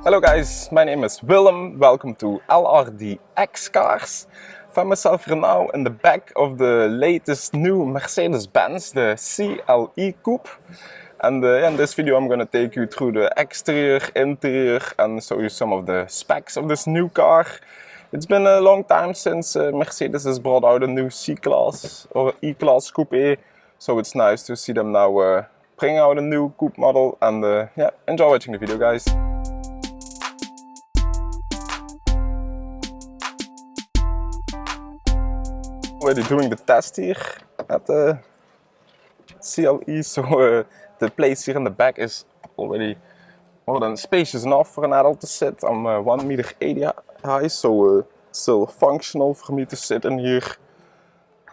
Hello guys, my name is Willem. Welcome to LRDX Cars. I find myself here now in the back of the latest new Mercedes-Benz, the CLE Coupe. And in this video I'm going to take you through the exterior, interior and show you some of the specs of this new car. It's been a long time since Mercedes has brought out a new C-Class or E-Class Coupe. So it's nice to see them now bring out a new coupe model and yeah, enjoy watching the video guys. Already doing the test here at the CLE, so the place here in the back is already more than spacious enough for an adult to sit. I'm 1.80 m high, so still functional for me to sit in here,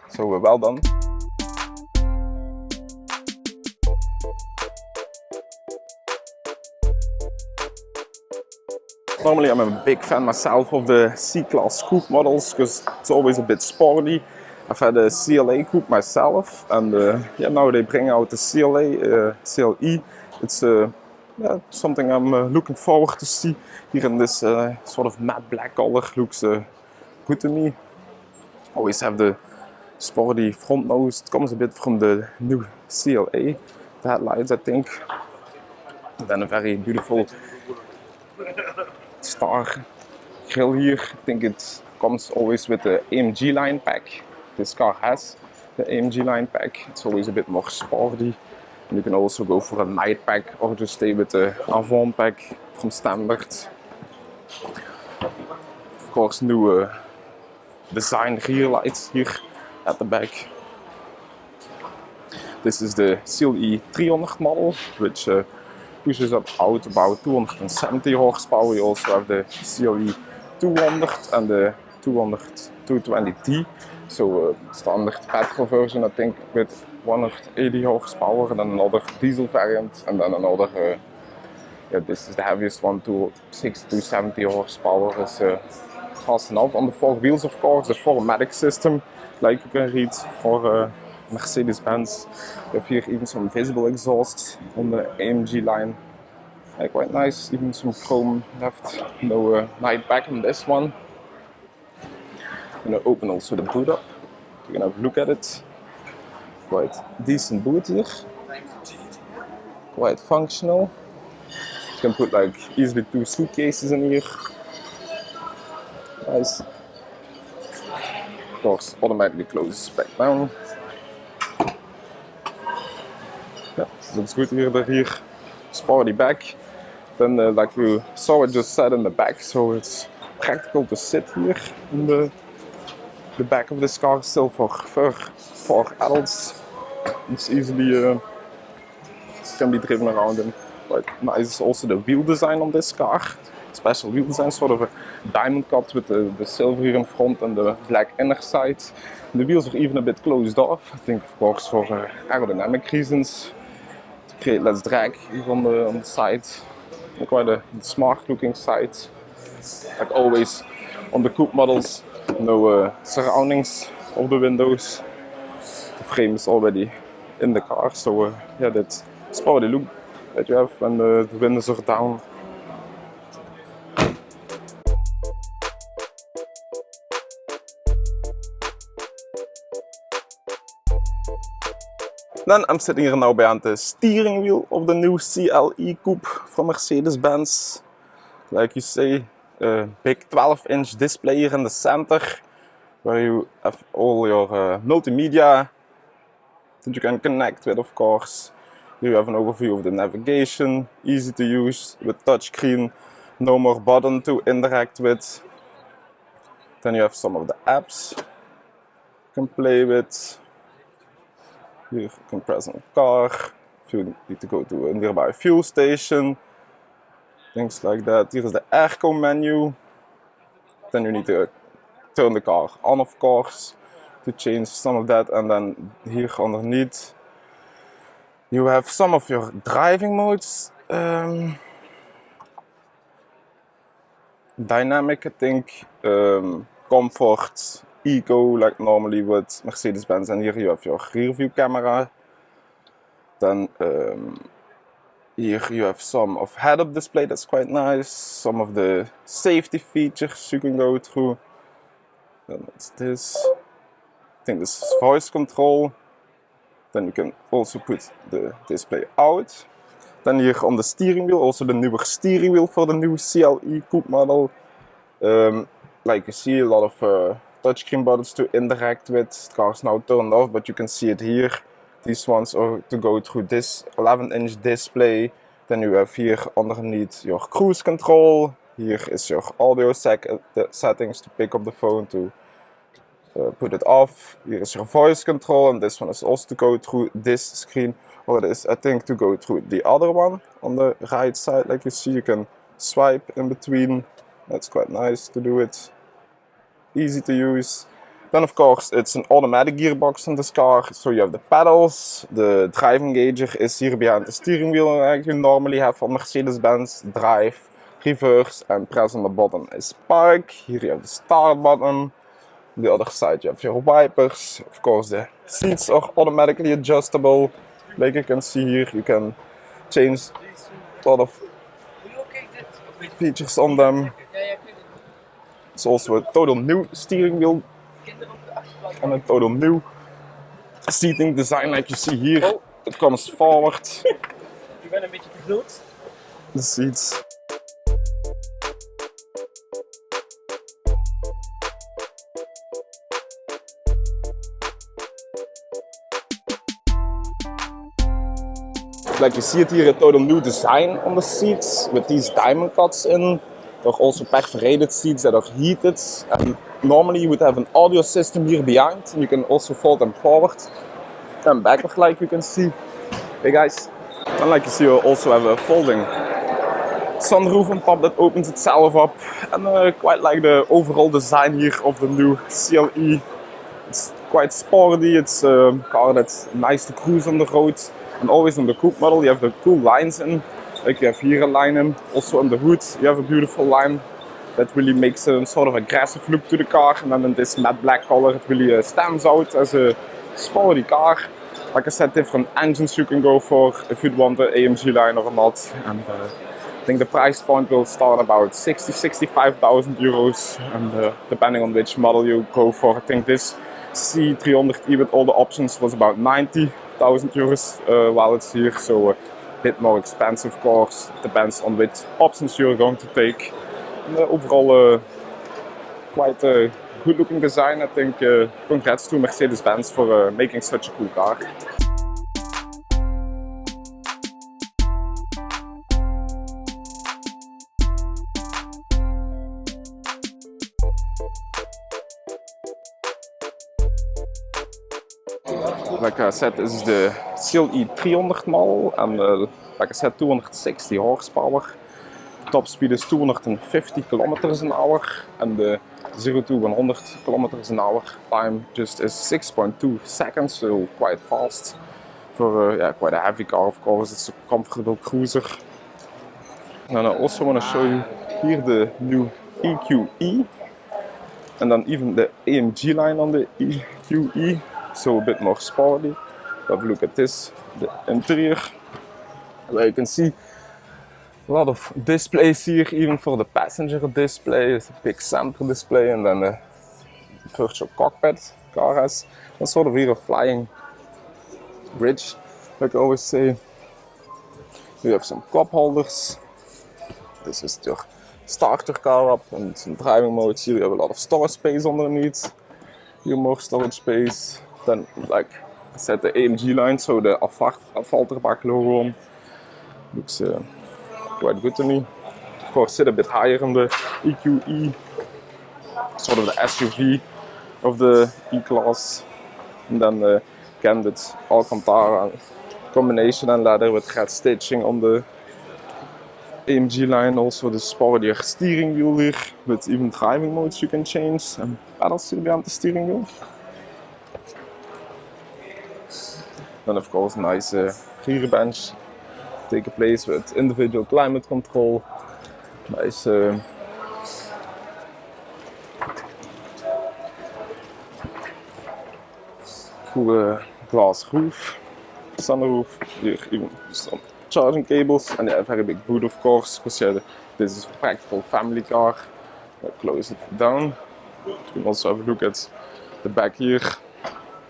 so well done. Normally I'm a big fan myself of the C-Class Coupe models because it's always a bit sporty. I've had a CLA Coupe myself, and yeah, now they bring out the CLE. It's yeah, something I'm looking forward to see here in this sort of matte black color. Looks good to me. Always have the sporty front nose. It comes a bit from the new CLA. The headlights, I think. And then a very beautiful star grille here. I think it comes always with the AMG line pack. This car has the AMG line pack. It's always a bit more sporty. And you can also go for a night pack or just stay with the avant pack from standard. Of course, new design rear lights here at the back. This is the CLE 300 model, which pushes up out about 270 horsepower. You also have the CLE 200 and the 220D. So standard petrol version, I think, with 180 horsepower, and then another diesel variant, and then another, yeah, this is the heaviest one, 270 horsepower, is fast enough. On the four wheels, of course, the 4MATIC system, like you can read for Mercedes-Benz. You have here even some visible exhaust on the AMG line. Quite nice, even some chrome left, no night back on this one. I'm going to open also the boot up. You can have a look at it. Quite decent boot here. Quite functional. You can put like easily 2 suitcases in here. Nice. Of course, automatically closes back down. Yeah, looks good here. The rear sporty back. Then, like you saw, it just sat in the back, so it's practical to sit here in the back of this car. Still for adults. It's easily can be driven around in. Quite nice. Also the wheel design on this car. Special wheel design, sort of a diamond cut with the silver here in front and the black inner side. The wheels are even a bit closed off. I think, of course, for aerodynamic reasons, to create less drag here on the side. Quite a smart looking side. Like always on the coupe models, no surroundings of the windows. The frame is already in the car, so yeah, that sporty look that you have when the windows are down. Then I'm sitting here now behind the steering wheel of the new CLE Coupe from Mercedes-Benz. Like you say, a big 12-inch display here in the center, where you have all your multimedia that you can connect with, of course. Here you have an overview of the navigation, easy to use with touchscreen, no more button to interact with. Then you have some of the apps you can play with. Here you can press on a car, if you need to go to a nearby fuel station, things like that. Here is the airco menu. Then you need to turn the car on, of course, to change some of that. And then here underneath you have some of your driving modes. Dynamic, I think, comfort, eco, like normally with Mercedes-Benz. And here you have your rear view camera. Then Here you have some of head-up display, that's quite nice. Some of the safety features you can go through. Then what's this? I think this is voice control. Then you can also put the display out. Then here on the steering wheel, also the newer steering wheel for the new CLE Coupe model. Like you see, a lot of touchscreen buttons to interact with. The car is now turned off, but you can see it here. These ones are to go through this 11-inch display. Then you have here underneath your cruise control. Here is your audio settings to pick up the phone to put it off. Here is your voice control, and this one is also to go through this screen. Or it is, I think, to go through the other one on the right side. Like you see, you can swipe in between. That's quite nice to do it. Easy to use. Then of course it's an automatic gearbox in this car, so you have the pedals. The driving gauger is here behind the steering wheel, like you normally have on Mercedes-Benz. Drive, reverse, and press on the button is park. Here you have the start button. On the other side you have your wipers. Of course the seats are automatically adjustable. Like you can see here, you can change a lot of features on them. It's also a total new steering wheel and a total new seating design, like you see here. It comes forward. Je bent een beetje te groot. The seats. Like you see it here, a total new design on the seats with these diamond cuts in. There are also perforated seats that are heated. And normally you would have an audio system here behind, and you can also fold them forward and backward, like you can see. Hey guys, and like you see, you also have a folding sunroof on top that opens itself up. And I quite like the overall design here of the new CLE. It's quite sporty. It's a car that's nice to cruise on the road. And always on the coupe model you have the cool lines in. Like you have here a line in. Also on the hood you have a beautiful line that really makes a sort of aggressive look to the car. And then in this matte black color it really stands out as a sporty car. Like I said, different engines you can go for if you'd want the AMG line or not. And I think the price point will start about 65,000 euros. And depending on which model you go for, I think this C300E with all the options was about 90,000 euros while it's here. So a bit more expensive, of course. Depends on which options you're going to take. And, overall, quite a good looking design. I think congrats to Mercedes-Benz for making such a cool car. Like I said, this is the CLE 300 model, and like I said, 260 horsepower. Top speed is 250 kilometers an hour, and the 0 to 100 kilometers an hour time just is 6.2 seconds, so quite fast for quite a heavy car. Of course, it's a comfortable cruiser. And I also want to show you here the new EQE, and then even the AMG line on the EQE. So a bit more sporty. Have a look at this, the interior, where you can see a lot of displays here, even for the passenger display. It's a big center display, and then a virtual cockpit car has. And sort of here a flying bridge, like I always say. You have some cup holders. This is your starter car up and some driving modes. Here you have a lot of storage space underneath. Here more storage space. Then, like I said, the AMG line, so the afvalterbak logo on. Looks quite good to me. Of course, sit a bit higher on the EQE, sort of the SUV of the E-Class. And then again, with Alcantara combination and leather with red stitching on the AMG line. Also the sportier steering wheel here, with even driving modes you can change. And pedals here behind the steering wheel. Then of course nice rear bench, take a place with individual climate control, nice full glass roof, sunroof, here even some charging cables, and yeah, a very big boot of course, because yeah, this is a practical family car. I'll close it down. You can also have a look at the back here,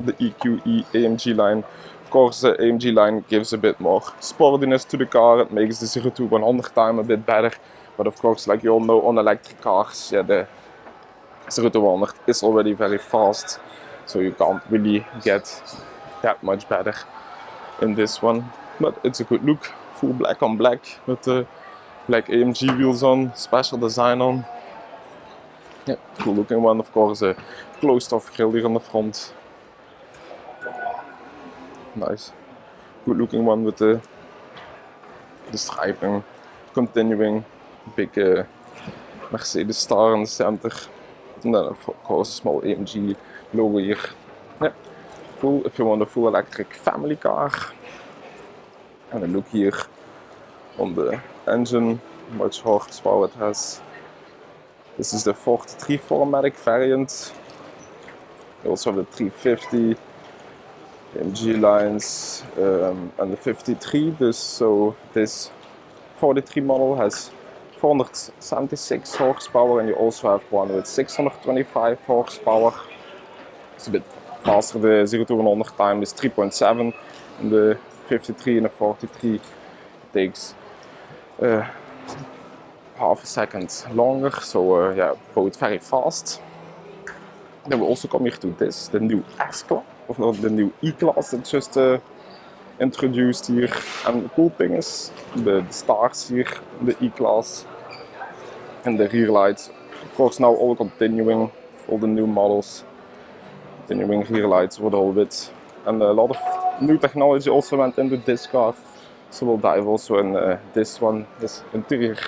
the EQE AMG line. Of course, the AMG line gives a bit more sportiness to the car. It makes the 0 to 100 time a bit better. But of course, like you all know, on electric cars, yeah, the 0 to 100 is already very fast. So you can't really get that much better in this one. But it's a good look, full black on black with the black AMG wheels on, special design on. Yeah, cool looking one. Of course, a closed off grille here on the front. Nice, good looking one with the striping, continuing big Mercedes star in the center, and then of course a small AMG logo here. Yeah, cool if you want a full electric family car. And a look here on the engine, much horsepower it has. This is the 43 4MATIC variant. You also have the 350 AMG lines and the 53. So this 43 model has 476 horsepower, and you also have one with 625 horsepower. It's a bit faster. The 0 to 100 time is 3.7, and the 53 and the 43 takes half a second longer. So yeah, both very fast. Then we also come here to this, the new S-Class, of not the new E-Class that's just introduced here. And the cool thing is the stars here, the E-Class, and the rear lights. Of course, now all continuing, all the new models, continuing rear lights with all bit, and a lot of new technology also went into this car. So we'll dive also in this one, this interior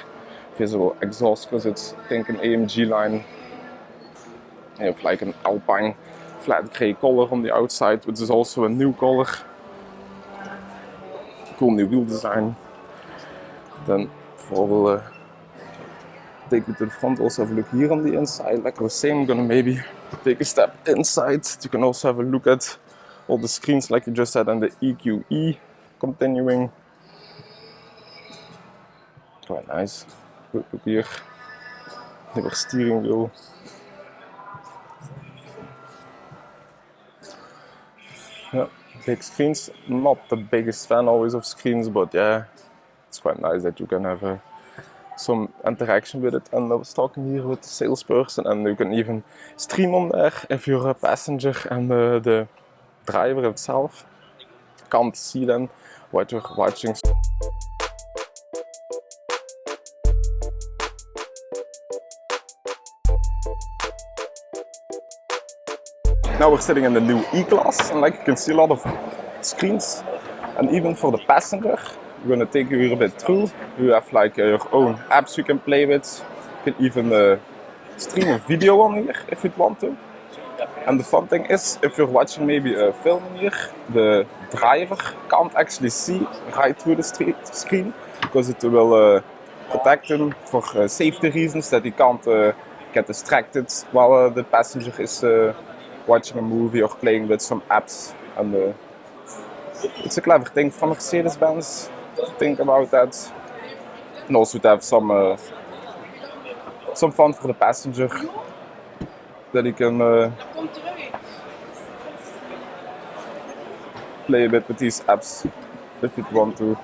visible exhaust, because it's I think an AMG line. You have like an alpine flat grey color on the outside, which is also a new color. Cool new wheel design. Then we'll take you to the front, also have a look here on the inside. Like I was saying, I'm gonna maybe take a step inside. You can also have a look at all the screens like you just said, and the EQE continuing. Quite nice. Good look here. The steering wheel. Yeah, big screens. Not the biggest fan always of screens, but yeah, it's quite nice that you can have some interaction with it. And I was talking here with the salesperson, and you can even stream on there if you're a passenger and the driver itself can't see then what you're watching. Now we're sitting in the new E-Class, and like you can see a lot of screens, and even for the passenger, we're gonna take you here a bit through. You have like your own apps you can play with. You can even stream a video on here if you want to. And the fun thing is, if you're watching maybe a film here, the driver can't actually see right through the screen, because it will protect him for safety reasons, that he can't get distracted while the passenger is watching a movie or playing with some apps. And it's a clever thing from Mercedes-Benz to think about that, and also to have some fun for the passenger, that he can play a bit with these apps if you want to.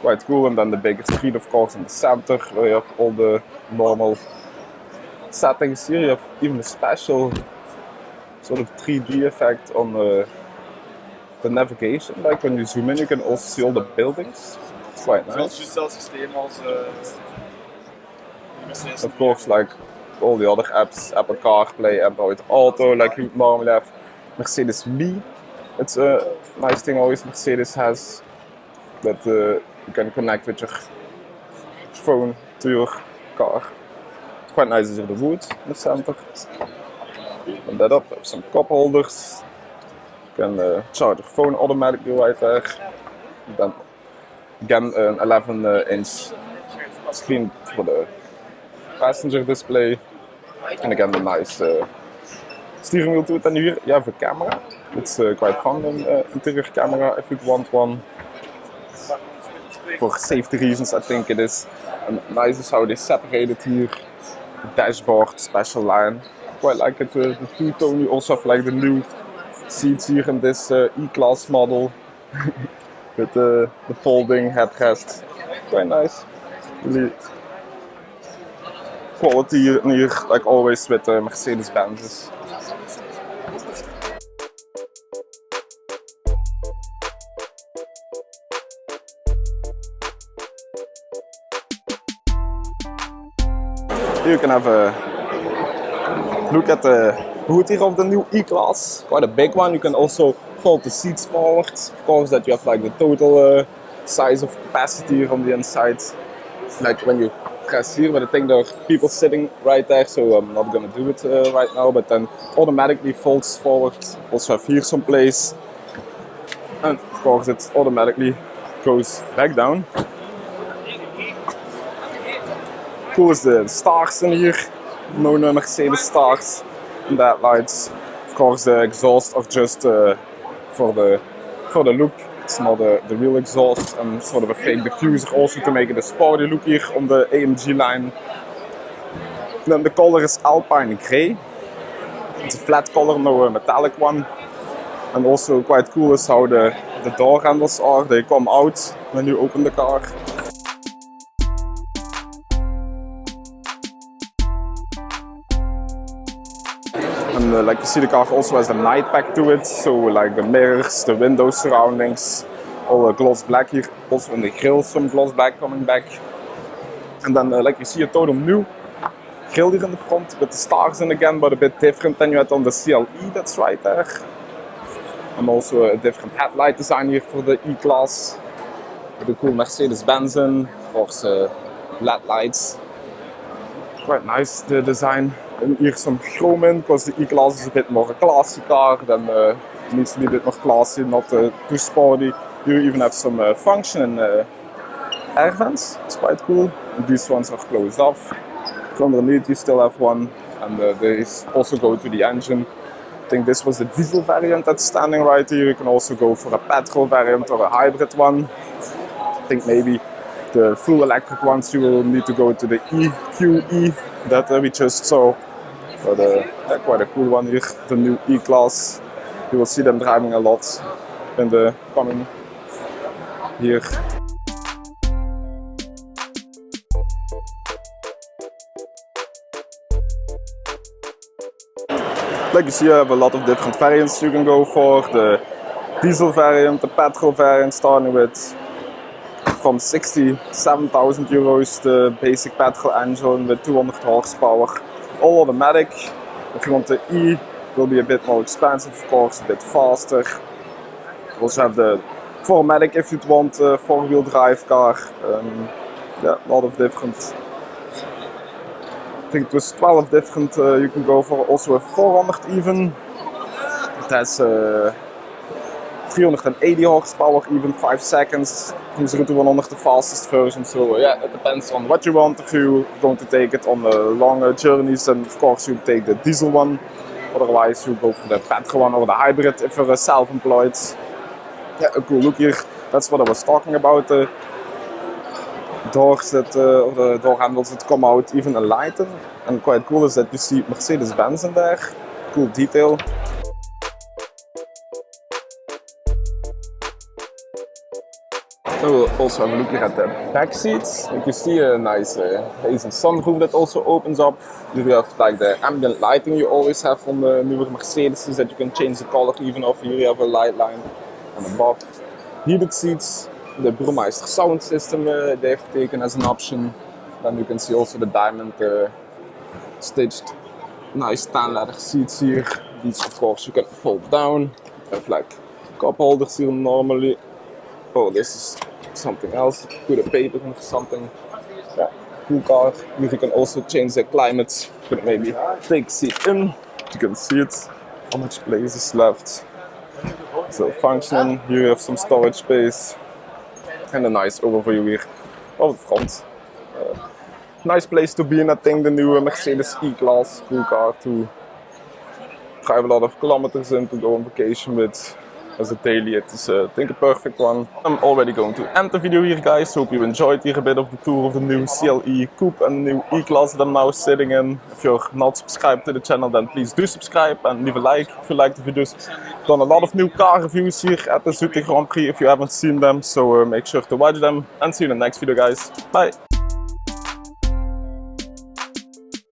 Quite cool. And then the bigger screen, of course, in the center, where you have all the normal settings. Here you have even a special sort of 3D effect on the navigation. Like when you zoom in, you can also see all the buildings. It's quite nice. Of course, like all the other apps, Apple CarPlay, Android Auto, like you normally have Mercedes Me. It's a nice thing always Mercedes has, that you can connect with your phone to your car. It's quite nice, is here the wood in the center. And that up, have some cup holders. You can charge your phone automatically right there. Then again an 11-inch screen for the passenger display. And again the nice steering wheel to it. And here you have a camera. It's quite fun, an interior camera if you want one. for safety reasons I think it is. And nice is how they separated here the dashboard, special line. Quite like it, the two-tone. You also have like the new seats here in this E-Class model with the folding headrest. Quite nice. Really quality here, like always with Mercedes-Benz. Here you can have a look at the hood here of the new E-Class. Quite a big one. You can also fold the seats forward. Of course, that you have like the total size of capacity here on the inside. Like when you press here, but I think there are people sitting right there, so I'm not gonna do it right now. But then automatically folds forward. Also have here some place, and of course it automatically goes back down. Cool is the stars in here, known Mercedes stars and that lights. Of course the exhaust are just for the look. It's not the real exhaust, and sort of a fake diffuser also to make it a sporty look here on the AMG line. Then the color is Alpine Grey. It's a flat color, no metallic one. And also quite cool is how the door handles are. They come out when you open the car. And like you see, the car also has a night pack to it, so like the mirrors, the window surroundings, all gloss black here. Also in the grille some gloss black coming back. And then like you see a total new grille here in the front with the stars in again, but a bit different than you had on the CLE, that's right there. And also a different headlight design here for the E-Class. With a cool Mercedes-Benz in, of course LED lights. Quite nice, the design. And here some chrome in, because the E-Class is a bit more a classy car, then it needs to be a bit more classy, not too sporty. You even have some function in air vents, it's quite cool. And these ones are closed off. Underneath you still have one, and these also go to the engine. I think this was the diesel variant that's standing right here. You can also go for a petrol variant or a hybrid one. I think maybe the full electric ones you will need to go to the EQE that we just saw. But quite a cool one here, the new E-Class. You will see them driving a lot in the coming year. Like you see, you have a lot of different variants you can go for. The diesel variant, the petrol variant, starting with from 67,000 euros, the basic petrol engine with 200 horsepower, all automatic. If you want the E, it will be a bit more expensive, of course, a bit faster. You also have the 4MATIC if you'd want a four-wheel drive car. Yeah, a lot of different. I think it was 12 different you can go for. Also a 400 even. It has 380 horsepower, even 5 seconds. From 0 to 100 the fastest version. So yeah, it depends on what you want. If you're going to take it on long journeys, then of course you take the diesel one. Otherwise you go for the petrol one or the hybrid if you're self-employed. Yeah, a cool look here. That's what I was talking about. Doors that, or the door handles that come out even enlightened. And quite cool is that you see Mercedes-Benz in there. Cool detail. We'll also have a look here at the back seats. You can see a nice hazy sunroof that also opens up. You have like the ambient lighting you always have on the newer Mercedes, that you can change the color even of. Here you have a light line. And above, heated seats. The Burmeister sound system they've taken as an option. Then you can see also the diamond stitched nice tan leather seats here. These of course you can fold down. You have like cup holders here normally. Oh, this is something else. Put a paper or something. Yeah, cool car. Here you can also change the climate. You can maybe take a seat in. You can see it. How much place is left. So functioning. Here you have some storage space. And a nice overview here of the front. Nice place to be in, I think, the new Mercedes E-Class. Cool car to drive a lot of kilometers in, to go on vacation with as a daily, it is I think a perfect one. I'm already going to end the video here, guys. Hope you enjoyed here a bit of the tour of the new CLE Coupe and the new E-Class that I'm now sitting in. If you're not subscribed to the channel, then please do subscribe and leave a like if you like the videos. I've done a lot of new car reviews here at the Zutte Grand Prix if you haven't seen them, so make sure to watch them and see you in the next video, guys. Bye!